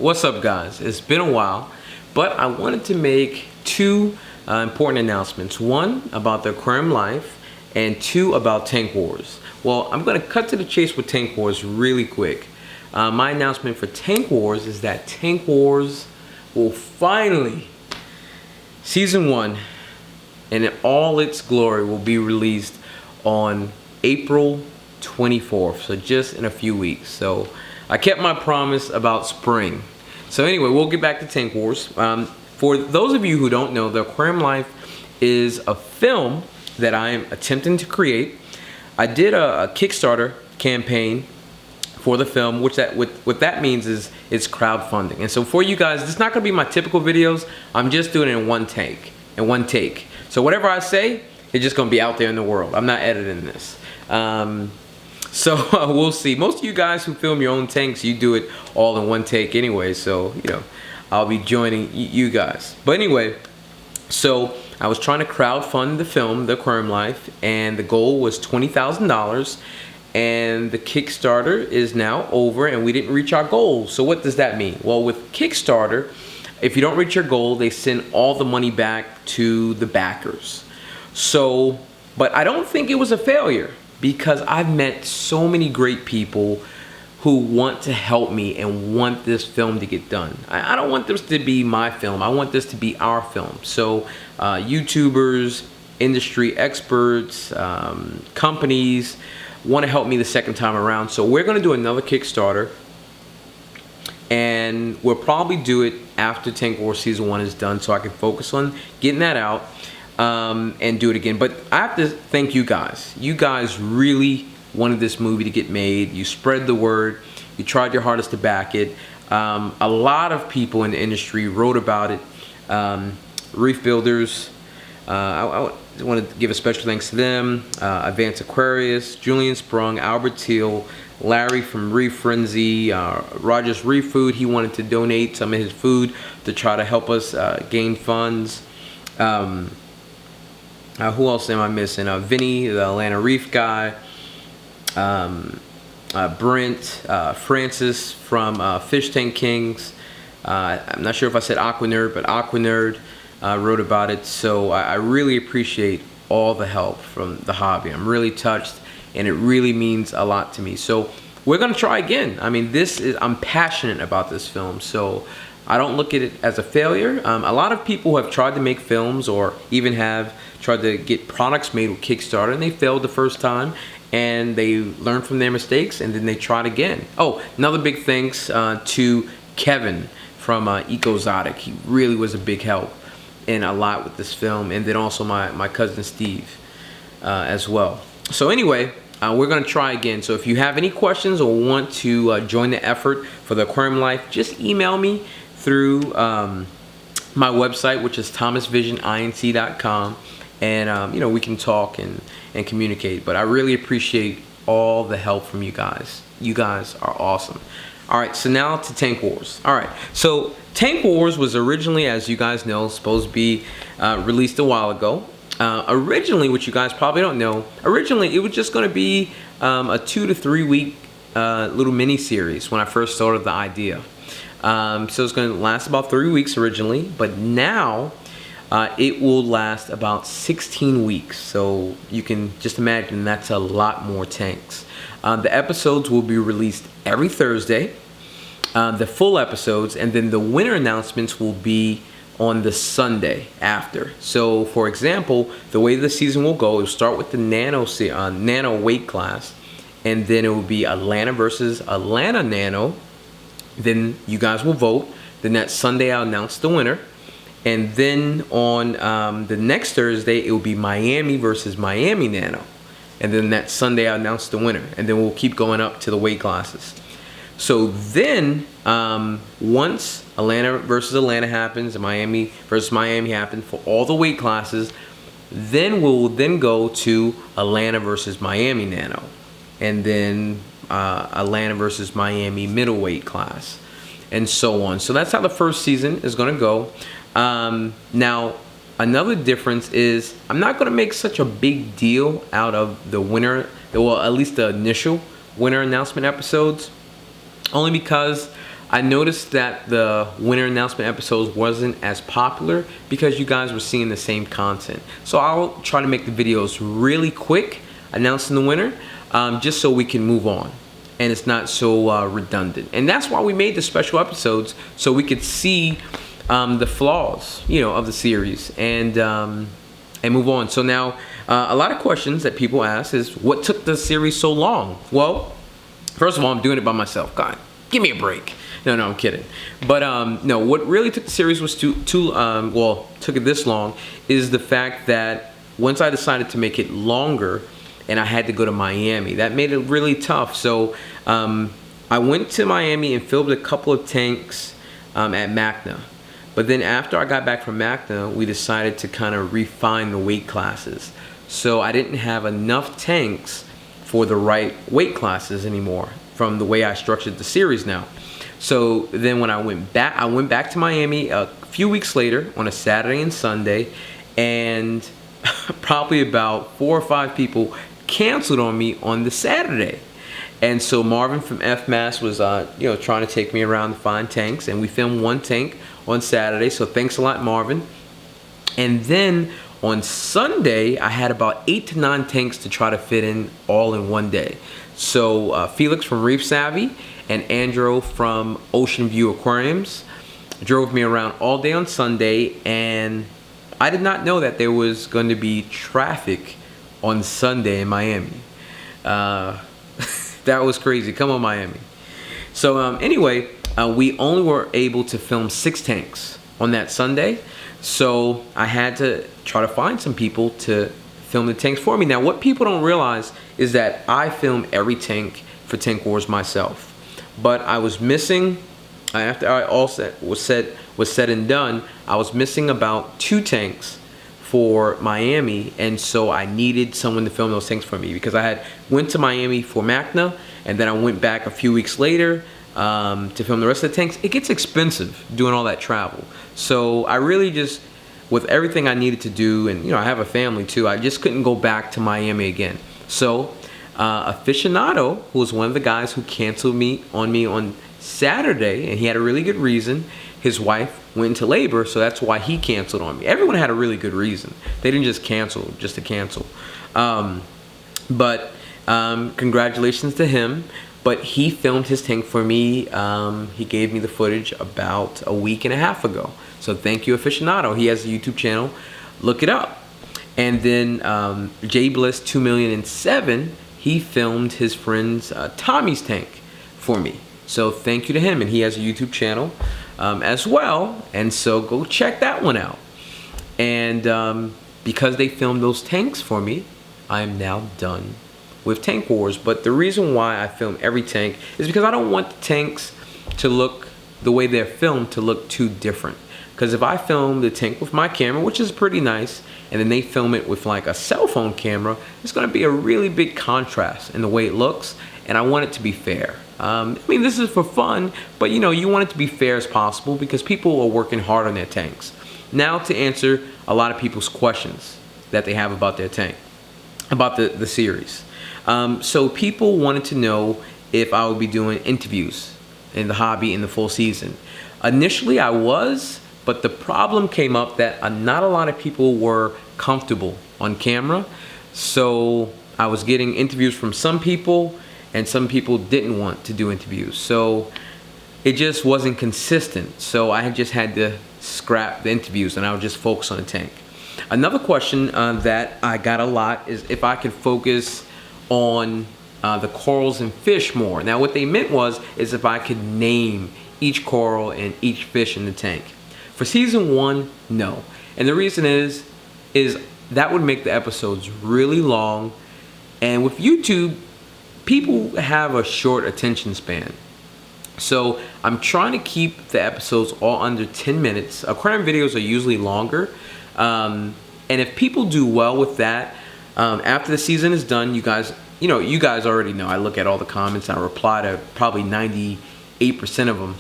What's up, guys? It's been a while, but I wanted to make two important announcements. One about the Aquarium Life, and two about Tank Wars. Well, I'm going to cut to the chase with Tank Wars really quick. My announcement for Tank Wars is that Tank Wars will finally, Season 1, in all its glory, will be released on April 24th, so just in a few weeks. So I kept my promise about spring. So anyway, we'll get back to Tank Wars. For those of you who don't know, the Aquarium Life is a film that I am attempting to create. I did a Kickstarter campaign for the film, what that means is it's crowdfunding. And so for you guys, it's not gonna be my typical videos. I'm just doing it in one take. So whatever I say, it's just gonna be out there in the world. I'm not editing this. So we'll see. Most of you guys who film your own tanks, you do it all in one take anyway. So, you know, I'll be joining you guys. But anyway, so I was trying to crowdfund the film, The Aquarium Life, and the goal was $20,000. And the Kickstarter is now over and we didn't reach our goal. So what does that mean? Well, with Kickstarter, if you don't reach your goal, they send all the money back to the backers. So, but I don't think it was a failure because I've met so many great people who want to help me and want this film to get done. I don't want this to be my film. I want this to be our film. So YouTubers, industry experts, companies want to help me the second time around. So we're going to do another Kickstarter, and we'll probably do it after Tank Wars Season 1 is done so I can focus on getting that out and do it again. But I have to thank you guys. You guys really wanted this movie to get made. You spread the word. You tried your hardest to back it. A lot of people in the industry wrote about it. Reef Builders, I want to give a special thanks to them. Advanced Aquarius, Julian Sprung, Albert Teal, Larry from Reef Frenzy, Rogers Reef Food. He wanted to donate some of his food to try to help us gain funds. Who else am I missing? Vinny, the Atlanta Reef guy. Brent, Francis from Fish Tank Kings. I'm not sure if I said Aquanerd, but Aquanerd wrote about it. So I really appreciate all the help from the hobby. I'm really touched, and it really means a lot to me. So we're gonna try again. I mean, I'm passionate about this film, so I don't look at it as a failure. A lot of people have tried to make films or even have tried to get products made with Kickstarter, and they failed the first time, and they learn from their mistakes, and then they try it again. Oh, another big thanks to Kevin from Ecozotic. He really was a big help in a lot with this film, and then also my cousin Steve as well. So anyway, we're gonna try again. So if you have any questions or want to join the effort for the Aquarium Life, just email me through my website, which is thomasvisioninc.com, and you know, we can talk and communicate. But I really appreciate all the help from you guys. You guys are awesome. All right, so now to Tank Wars. All right, so Tank Wars was originally, as you guys know, supposed to be released a while ago. Originally, which you guys probably don't know, originally it was just going to be a 2 to 3 week little mini series when I first started the idea. So it's going to last about 3 weeks originally, but now it will last about 16 weeks. So you can just imagine that's a lot more tanks. The episodes will be released every Thursday, the full episodes, and then the winner announcements will be on the Sunday after. So for example, the way the season will go, it'll start with the nano weight class, and then it will be Atlanta versus Atlanta Nano. Then you guys will vote. Then that Sunday I'll announce the winner, and then on the next Thursday it will be Miami versus Miami Nano, and then that Sunday I'll announce the winner, and then we'll keep going up to the weight classes. So then once Atlanta versus Atlanta happens and Miami versus Miami happens for all the weight classes, then we'll then go to Atlanta versus Miami Nano, and then Atlanta versus Miami middleweight class, and so on. So that's how the first season is going to go. Now another difference is I'm not going to make such a big deal out of the winner, well, at least the initial winner announcement episodes, only because I noticed that the winner announcement episodes wasn't as popular because you guys were seeing the same content. So I'll try to make the videos really quick announcing the winner, just so we can move on and it's not so redundant. And that's why we made the special episodes, so we could see the flaws, of the series and move on. So now a lot of questions that people ask is, what took the series so long? Well, first of all, I'm doing it by myself. God, give me a break. No, I'm kidding. But no, what really took the series was took it this long is the fact that once I decided to make it longer and I had to go to Miami, that made it really tough. So I went to Miami and filled a couple of tanks at Macna. But then after I got back from Macna, we decided to kind of refine the weight classes. So I didn't have enough tanks for the right weight classes anymore from the way I structured the series now. So then when I went back to Miami a few weeks later on a Saturday and Sunday, and probably about 4 or 5 people canceled on me on the Saturday. And so Marvin from FMAS was trying to take me around to find tanks, and we filmed 1 tank on Saturday, so thanks a lot, Marvin. And then on Sunday I had about 8 to 9 tanks to try to fit in all in one day. So Felix from Reef Savvy and Andrew from Ocean View Aquariums drove me around all day on Sunday, and I did not know that there was going to be traffic on Sunday in Miami. That was crazy. Come on, Miami. So anyway, we only were able to film 6 tanks on that Sunday, so I had to try to find some people to film the tanks for me. Now, what people don't realize is that I film every tank for Tank Wars myself. But I was missing, after all was said and done, I was missing about 2 tanks for Miami, and so I needed someone to film those tanks for me because I went to Miami for Macna, and then I went back a few weeks later to film the rest of the tanks. It gets expensive doing all that travel. So I really just, with everything I needed to do, and I have a family too, I just couldn't go back to Miami again. So Aficionado, who was one of the guys who canceled on me on Saturday, and he had a really good reason. His wife went into labor, so that's why he canceled on me. Everyone had a really good reason. They didn't just cancel just to cancel. But congratulations to him. But he filmed his tank for me. He gave me the footage about a week and a half ago. So thank you, Aficionado. He has a YouTube channel. Look it up. And then J Bliss 2,000,007, he filmed his friend's Tommy's tank for me. So thank you to him, and he has a YouTube channel as well, and so go check that one out. And because they filmed those tanks for me, I am now done with Tank Wars. But the reason why I film every tank is because I don't want the tanks to look the way they're filmed to look too different. Because if I film the tank with my camera, which is pretty nice, and then they film it with like a cell phone camera, it's going to be a really big contrast in the way it looks, and I want it to be fair. I mean, this is for fun, but you want it to be fair as possible because people are working hard on their tanks. Now to answer a lot of people's questions that they have about their tank, about the series. So people wanted to know if I would be doing interviews in the hobby in the full season. Initially I was, but the problem came up that not a lot of people were comfortable on camera. So I was getting interviews from some people, and some people didn't want to do interviews. So it just wasn't consistent. So I just had to scrap the interviews and I would just focus on the tank. Another question that I got a lot is if I could focus on the corals and fish more. Now what they meant is if I could name each coral and each fish in the tank. For season 1, no. And the reason is that would make the episodes really long, and with YouTube, people have a short attention span. So I'm trying to keep the episodes all under 10 minutes. Aquarium videos are usually longer. And if people do well with that, after the season is done, you guys already know. I look at all the comments and I reply to probably 98% of them.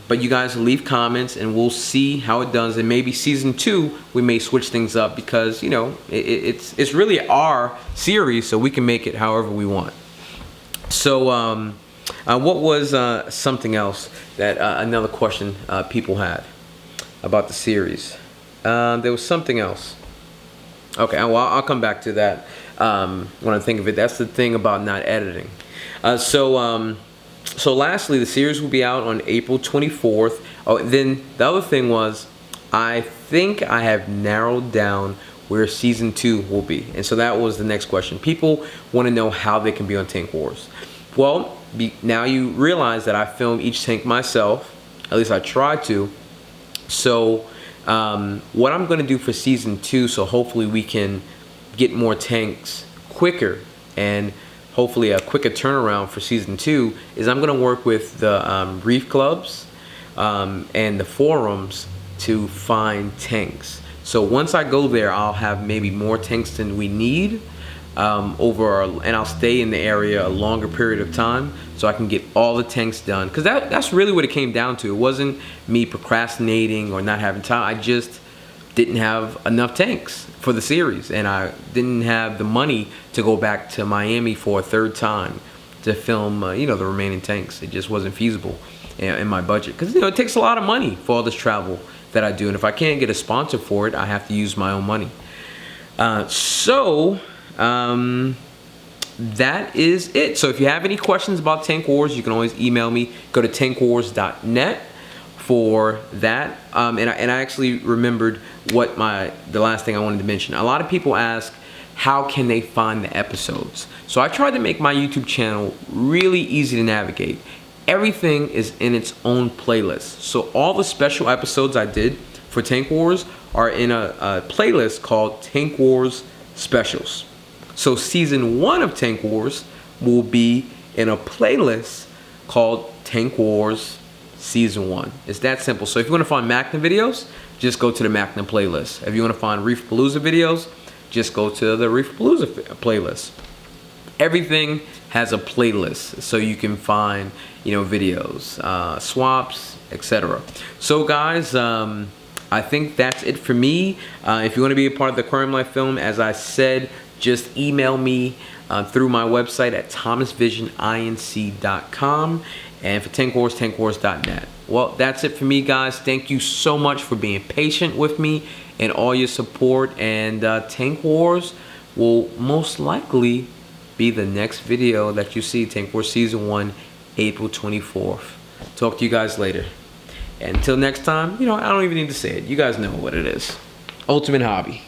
But you guys leave comments and we'll see how it does. And maybe season 2, we may switch things up because, it's really our series, so we can make it however we want. So What was something else that another question people had about the series? There was something else. Okay, well, I'll come back to that when I think of it. That's the thing about not editing. So lastly, the series will be out on April 24th. Oh, then the other thing was, I think I have narrowed down where season 2 will be. And so that was the next question. People want to know how they can be on Tank Wars. Well, now you realize that I film each tank myself. At least I try to. So what I'm going to do for season 2, so hopefully we can get more tanks quicker and hopefully a quicker turnaround for season 2, is I'm going to work with the reef clubs and the forums to find tanks. So once I go there, I'll have maybe more tanks than we need and I'll stay in the area a longer period of time so I can get all the tanks done. Because that's really what it came down to. It wasn't me procrastinating or not having time. I just didn't have enough tanks for the series, and I didn't have the money to go back to Miami for a third time to film the remaining tanks. It just wasn't feasible in my budget, because it takes a lot of money for all this travel that I do, and if I can't get a sponsor for it, I have to use my own money. That is it. So if you have any questions about Tank Wars, you can always email me. Go to tankwars.net for that. And I actually remembered the last thing I wanted to mention. A lot of people ask, how can they find the episodes? So I tried to make my YouTube channel really easy to navigate. Everything is in its own playlist. So all the special episodes I did for Tank Wars are in a playlist called Tank Wars Specials. So season 1 of Tank Wars will be in a playlist called Tank Wars Season 1. It's that simple. So if you want to find Macna videos, just go to the Macna playlist. If you want to find Reef Palooza videos, just go to the Reef Palooza playlist. Everything has a playlist, so you can find videos, swaps, etc. So guys, I think that's it for me. If you want to be a part of the Aquarium Life film, as I said, just email me through my website at thomasvisioninc.com, and for Tank Wars, tankwars.net. Well, that's it for me, guys. Thank you so much for being patient with me and all your support. And Tank Wars will most likely be the next video that you see. Tank Wars Season 1, April 24th. Talk to you guys later. And until next time, I don't even need to say it. You guys know what it is. Ultimate hobby.